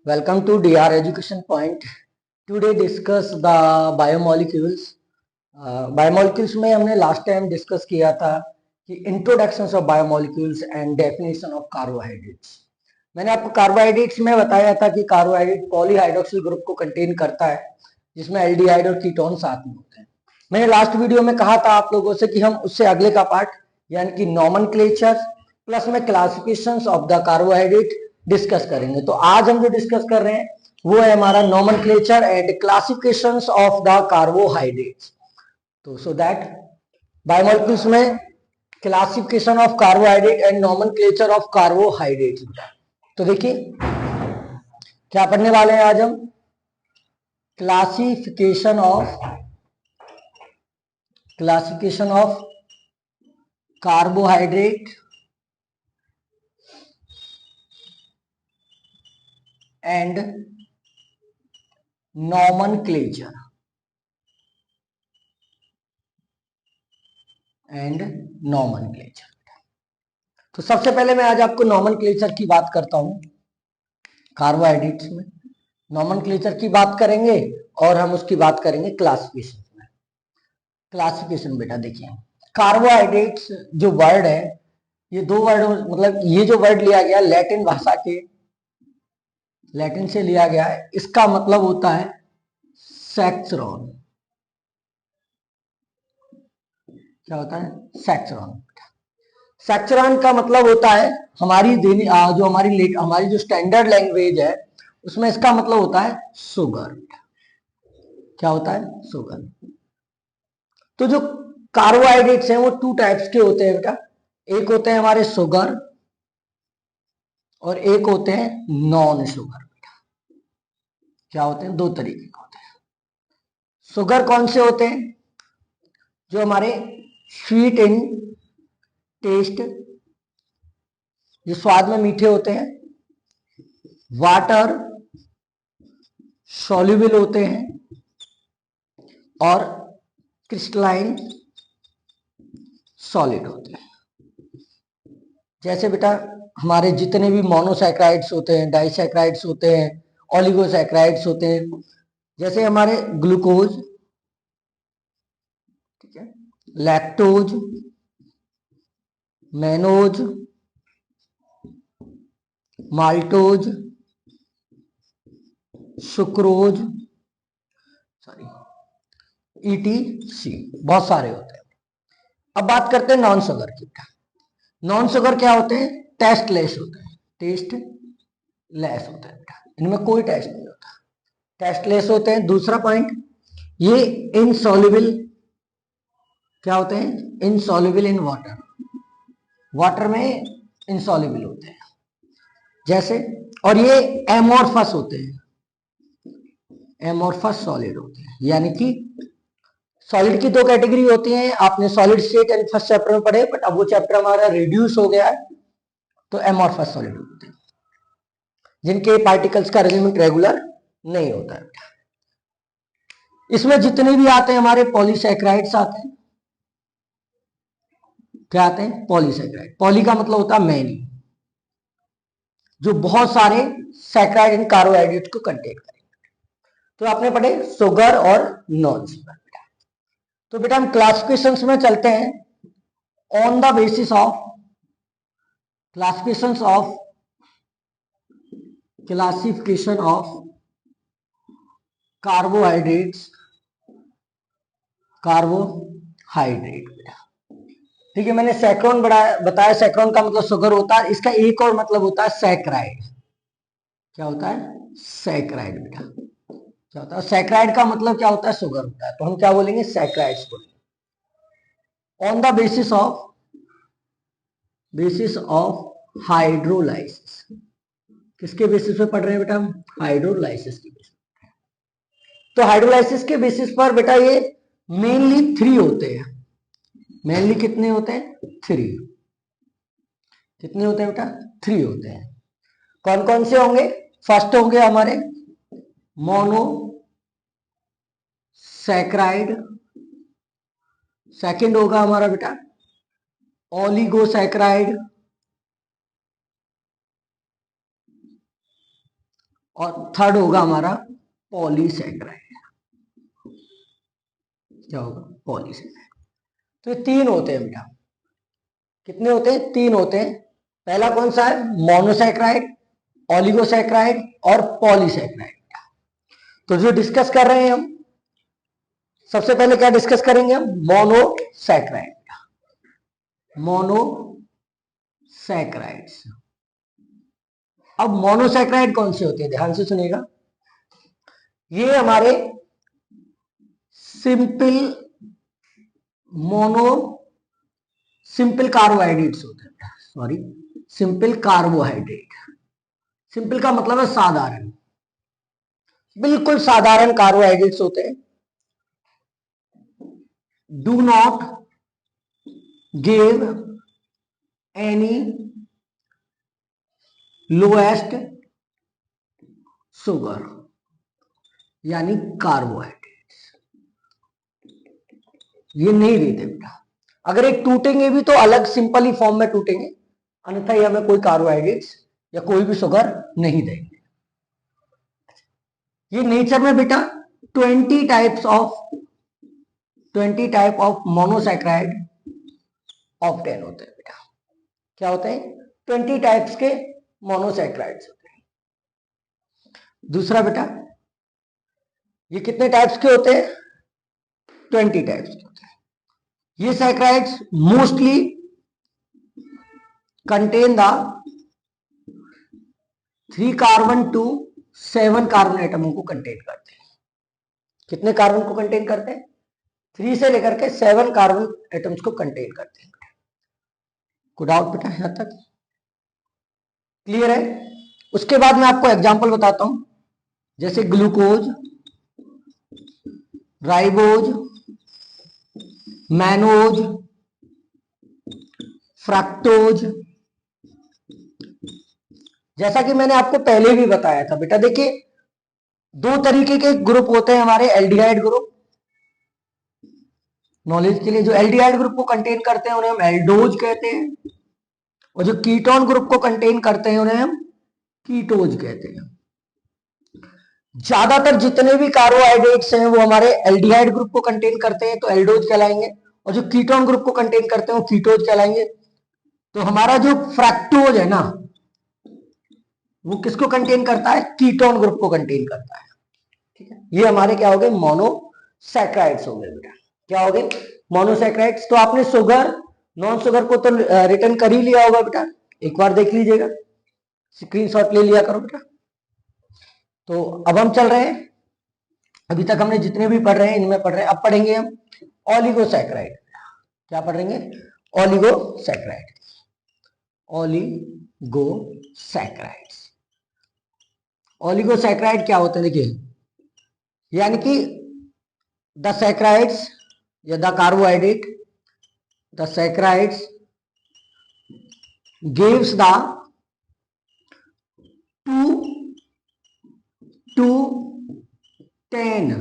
Welcome to DR Education Point. Today discuss the biomolecules. Biomolecules में हमने last time discuss किया था कि introductions of biomolecules and definition of carbohydrates. मैंने आपको कार्बोहाइड्रेट्स में बताया था कि कार्बोहाइड्रेट पॉलीहाइड्रोक्सिल ग्रुप को कंटेन करता है जिसमें एल्डिहाइड और कीटोन साथ में होते हैं। मैंने लास्ट वीडियो में कहा था आप लोगों से कि हम उससे अगले का पार्ट यानी कि नॉमेनक्लेचर प्लस में classifications of the carbohydrate discuss करेंगे। तो आज हम जो डिस्कस कर रहे हैं वो है हमारा nomenclature and classifications of the carbohydrates. तो सो दैट बायोमोलिक्यूल्स में classification of carbohydrate and nomenclature of carbohydrates. तो देखिए क्या पढ़ने वाले हैं आज हम, classification of carbohydrate and nomenclature तो सबसे पहले मैं आज आपको नॉमेनक्लेचर की बात करता हूं। कार्बोहाइड्रेट्स में नॉमेनक्लेचर की बात करेंगे और हम उसकी बात करेंगे क्लासिफिकेशन में। क्लासिफिकेशन बेटा देखिए, कार्बोहाइड्रेट्स जो वर्ड है, ये दो वर्ड, मतलब ये जो वर्ड लिया गया लैटिन भाषा के, लैटिन से लिया गया है, इसका मतलब होता है सेक्सरॉन। क्या होता है? सेक्सरॉन। सेक्सरॉन का मतलब होता है हमारी हमारी जो स्टैंडर्ड लैंग्वेज है उसमें इसका मतलब होता है शुगर। क्या होता है? शुगर। तो जो कार्बोहाइड्रेट्स हैं वो टू टाइप्स के होते हैं बेटा, एक होते हैं हमारे शुगर और एक होते हैं नॉन शुगर। क्या होते हैं? दो तरीके के होते हैं। शुगर कौन से होते हैं? जो हमारे स्वीट इन टेस्ट, जो स्वाद में मीठे होते हैं, वाटर सॉल्युबल होते हैं और क्रिस्टलाइन सॉलिड होते हैं। जैसे बेटा हमारे जितने भी मोनोसैक्राइड्स होते हैं, डाइसैक्राइड्स होते हैं, ओलिगोसैक्राइड्स होते हैं, जैसे हमारे ग्लूकोज, ठीक है, lactose, mannose, maltose, sucrose, sorry, etc, बहुत सारे होते हैं। अब बात करते हैं नॉन शुगर की। नॉन शुगर क्या होते हैं? टेस्टलेस होते हैं। टेस्ट लेस होते हैं, इनमें कोई टेस्ट नहीं होता, टेस्टलेस होते हैं। दूसरा पॉइंट, ये इनसॉल्युबल, क्या होते हैं? इनसॉल्युबल इन वाटर, वाटर में इनसॉल्युबल होते हैं जैसे, और ये एमोर्फस होते हैं, एमोर्फस सॉलिड होते हैं। यानी कि सॉलिड की दो कैटेगरी होती हैं, आपने solid state and first chapter में पढ़े, बट अब वो चैप्टर हमारा रिड्यूस हो गया है, तो एमोर्फस सॉलिड होते हैं जिनके पार्टिकल्स का अरेंजमेंट रेगुलर नहीं होता है। इसमें जितने भी आते हैं हमारे पॉलीसैक्राइड्स आते हैं। क्या आते हैं? पॉलीसैक्राइड। पॉली का मतलब होता है मैनी, जो बहुत सारे सैक्राइड एंड कार्बोहाइड्रेट को कंटेन करेंगे। तो आपने पढ़े शुगर और नॉन शुगर। तो बेटा हम क्लासिफिकेशंस में चलते हैं। On the basis of classification of carbohydrate. ठीक है, मैंने सैक्रोन बताया, सैक्रोन का मतलब शुगर होता है, इसका एक और मतलब होता है सैक्राइड। क्या होता है? सैक्राइड। बेटा क्या होता है? सैक्राइड का मतलब क्या होता है? शुगर होता है, तो हम क्या बोलेंगे? सैक्राइड्स बोलेंगे। On the basis of hydrolysis. किसके बेसिस पे पढ़ रहे हैं बेटा हम? हाइड्रोलाइसिस के बेसिस। तो हाइड्रोलाइसिस के बेसिस पर बेटा ये मेनली 3 होते हैं। मेनली कितने होते हैं? 3। कितने होते हैं बेटा? 3 होते हैं। कौन कौन से होंगे? फर्स्ट होंगे हमारे मोनो सैक्राइड, सेकंड होगा हमारा बेटा ओलिगोसैक्राइड, और थर्ड होगा हमारा पॉलीसैकेराइड। क्या होगा? पॉलीसैकेराइड। तो ये तीन होते हैं बेटा। कितने होते हैं? तीन होते हैं। पहला कौन सा है? मोनोसैकेराइड, ओलिगोसैकेराइड और पॉलीसैकेराइड। तो जो डिस्कस कर रहे हैं हम, सबसे पहले क्या डिस्कस करेंगे हम? मोनोसैकेराइड। मोनोसैकेराइड्स। अब मोनोसैकेराइड कौन से होते हैं? ध्यान से सुनिएगा। ये हमारे सिंपल सिंपल कार्बोहाइड्रेट्स होते हैं। Sorry, simple carbohydrate. सिंपल का मतलब है साधारण, बिल्कुल साधारण कार्बोहाइड्रेट्स होते हैं। Do not give any lowest sugar, यानी कार्बोहाइड्रेट्स ये नहीं देते बेटा। अगर एक टूटेंगे भी तो अलग सिंपल ही फॉर्म में टूटेंगे, अन्यथा ये हमें कोई कार्बोहाइड्रेट्स या कोई भी शुगर नहीं देंगे। ये नेचर में बेटा 20 टाइप ऑफ मोनोसैकेराइड ऑब्टेन होते हैं बेटा। क्या होते हैं? 20 टाइप्स के मोनोसैकेराइड्स होते हैं। दूसरा बेटा, ये कितने टाइप्स के होते हैं? 20 टाइप्स के होते हैं। ये saccharides mostly contain the 3 carbon to 7 carbon एटमों को कंटेन करते हैं। कितने कार्बन को कंटेन करते हैं? 3 से लेकर के 7 कार्बन एटम्स को कंटेन करते हैं। कोई डाउट बेटा यहां तक? क्लियर है? उसके बाद मैं आपको एग्जांपल बताता हूं, जैसे ग्लूकोज, राइबोज, मैनोज, फ्रक्टोज। जैसा कि मैंने आपको पहले भी बताया था बेटा, देखिए 2 तरीके के ग्रुप होते हैं हमारे एल्डिहाइड ग्रुप। नॉलेज के लिए, जो एल्डिहाइड ग्रुप को कंटेन करते हैं उन्हें हम एल्डोज कहते हैं, और जो कीटोन ग्रुप को कंटेन करते हैं उन्हें हम कीटोज कहते हैं। ज्यादातर जितने भी कार्बोहाइड्रेट्स हैं वो हमारे एल्डिहाइड ग्रुप को कंटेन करते हैं, तो एल्डोज कहलाएंगे, और जो कीटोन ग्रुप को कंटेन करते हैं वो कीटोज कहलाएंगे। तो हमारा जो फ्रक्टोज है ना, वो किसको कंटेन करता है? कीटोन ग्रुप को कंटेन करता है। ठीक है, ये हमारे क्या हो गए? मोनोसैकेराइड्स हो गए बेटा। क्या हो गए? मोनोसैकेराइड्स। तो आपने शुगर, नॉन शुगर को तो रिटर्न कर ही लिया होगा बेटा, एक बार देख लीजिएगा, स्क्रीनशॉट ले लिया करो बेटा। तो अब हम चल रहे हैं, अभी तक हमने जितने भी पढ़ रहे हैं इनमें पढ़ रहे हैं, अब पढ़ेंगे हम ओलिगोसैकेराइड। क्या पढ़ेंगे? ओलिगोसैकेराइड। ओलिगोसैकेराइड्स। ओलिगोसैकेराइड क्या होते हैं? देखिए, यानी कि द सैकेराइड्स या the carbohydrate, the saccharides gives the 2 to 10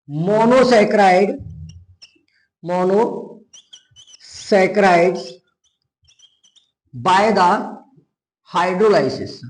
monosaccharides by the hydrolysis.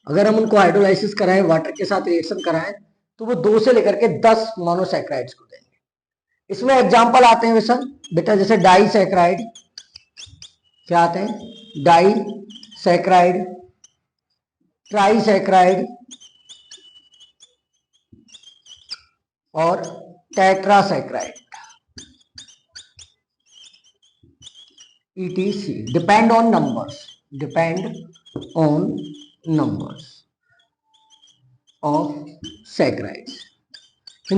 अगर हम उनको हाइड्रोलाइसिस कराएं, वाटर के साथ रिएक्शन कराएं, तो वो 2 से लेकर के 10 मोनोसैकेराइड्स को देंगे। इसमें एग्जांपल आते हैं बेटा, जैसे डाइसैकेराइड। क्या आते हैं? डाइसैकेराइड, ट्राइसैकेराइड और tetrasaccharide. ETC depend on numbers of saccharides.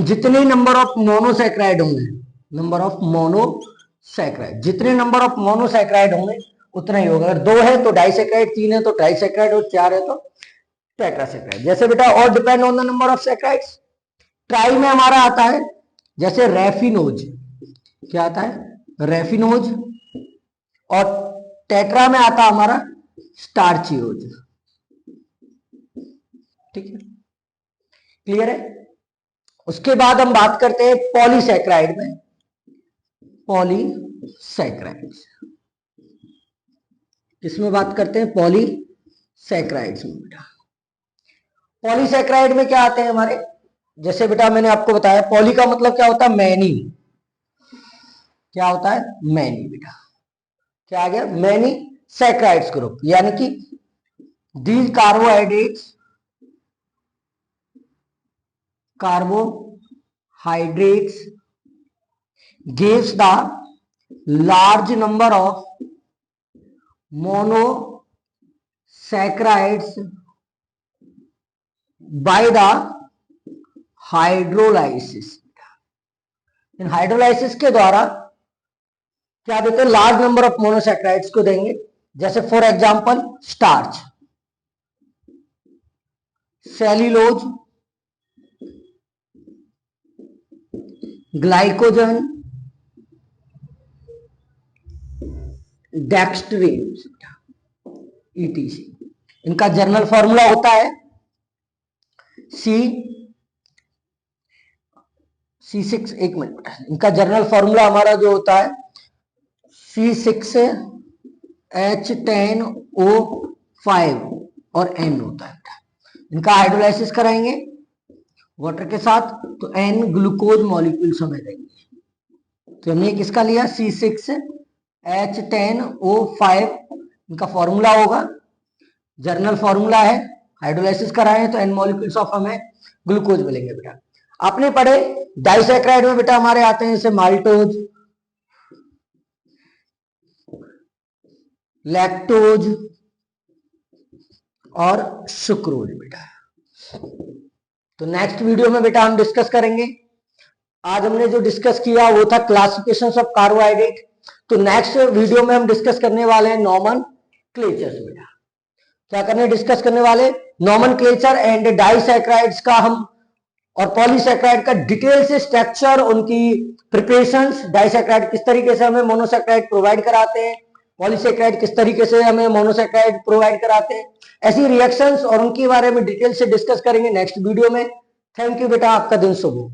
जितने नंबर ऑफ मोनोसैकेराइड होंगे, जितने नंबर ऑफ मोनोसैकेराइड होंगे उतना ही होगा। अगर 2 है तो डाइसैकेराइड, 3 है तो ट्राइसैकेराइड और 4 है तो टेट्रासैकेराइड। जैसे बेटा, और depend on the number of saccharides. Tri में हमारा आता है जैसे रेफिनोज। क्या आता है? रेफिनोज। और टेट्रा में आता हमारा स्टार्चियोज। ठीक है, क्लियर है? उसके बाद हम बात करते हैं पॉलीसैकेराइड में। पॉलीसैकेराइड किसमें बात करते हैं? सैकराइड्स में बेटा। पॉलीसैकराइड में क्या आते हैं हमारे, जैसे बेटा मैंने आपको बताया पॉली का मतलब क्या होता है, मैनी। क्या होता है, मैनी बेटा। क्या आ गया, मैनी सैकराइड्स ग्रुप, यानी कि these carbohydrates gives the large number of monosaccharides by the hydrolysis। In hydrolysis के द्वारा क्या देते हैं, लार्ज नंबर ऑफ मोनोसैक्राइड्स को देंगे। जैसे for example starch, cellulose, glycogen, dextrin, ETC. इनका जर्नल फॉर्मूला होता है C6, एक मिनट, इनका जर्नल फॉर्मूला हमारा जो होता है C6H10O5 और N होता है। इनका हाइड्रोलाइसिस कराएंगे वाटर के साथ तो N ग्लूकोज मॉलिक्यूल्स हमें देंगे। तो हमने किसका लिया, C6H10O5, इनका फॉर्मूला होगा, जर्नल फॉर्मूला है, हाइड्रोलाइसिस कराए तो N मॉलिक्यूल्स ऑफ हमें ग्लूकोज मिलेंगे बेटा। आपने पढ़े डाइसैक्राइड में बेटा हमारे आते हैं जैसे माल्टोज, लैक्टोज और सुक्रोज बेटा। तो नेक्स्ट वीडियो में बेटा हम डिस्कस करेंगे। आज हमने जो डिस्कस किया वो था क्लासिफिकेशन ऑफ कार्बोहाइड्रेट। तो नेक्स्ट वीडियो में हम डिस्कस करने वाले हैं नॉमेनक्लेचर्स बेटा। क्या करने डिस्कस करने वाले, नॉमेनक्लेचर एंड डाइसैक्राइड्स का हम, और पॉलीसैक्राइड का डिटेल से स्ट्रक्चर, उनकी प्रिपरेशंस, डाइसैक्राइड किस तरीके से हमें मोनोसैक्राइड प्रोवाइड कराते हैं, पॉलीसैक्राइड किस तरीके से हमें मोनोसैक्राइड प्रोवाइड कराते हैं, ऐसी रिएक्शंस और उनके बारे में डिटेल से डिस्कस करेंगे नेक्स्ट वीडियो में। थैंक यू बेटा, आपका दिन शुभ हो।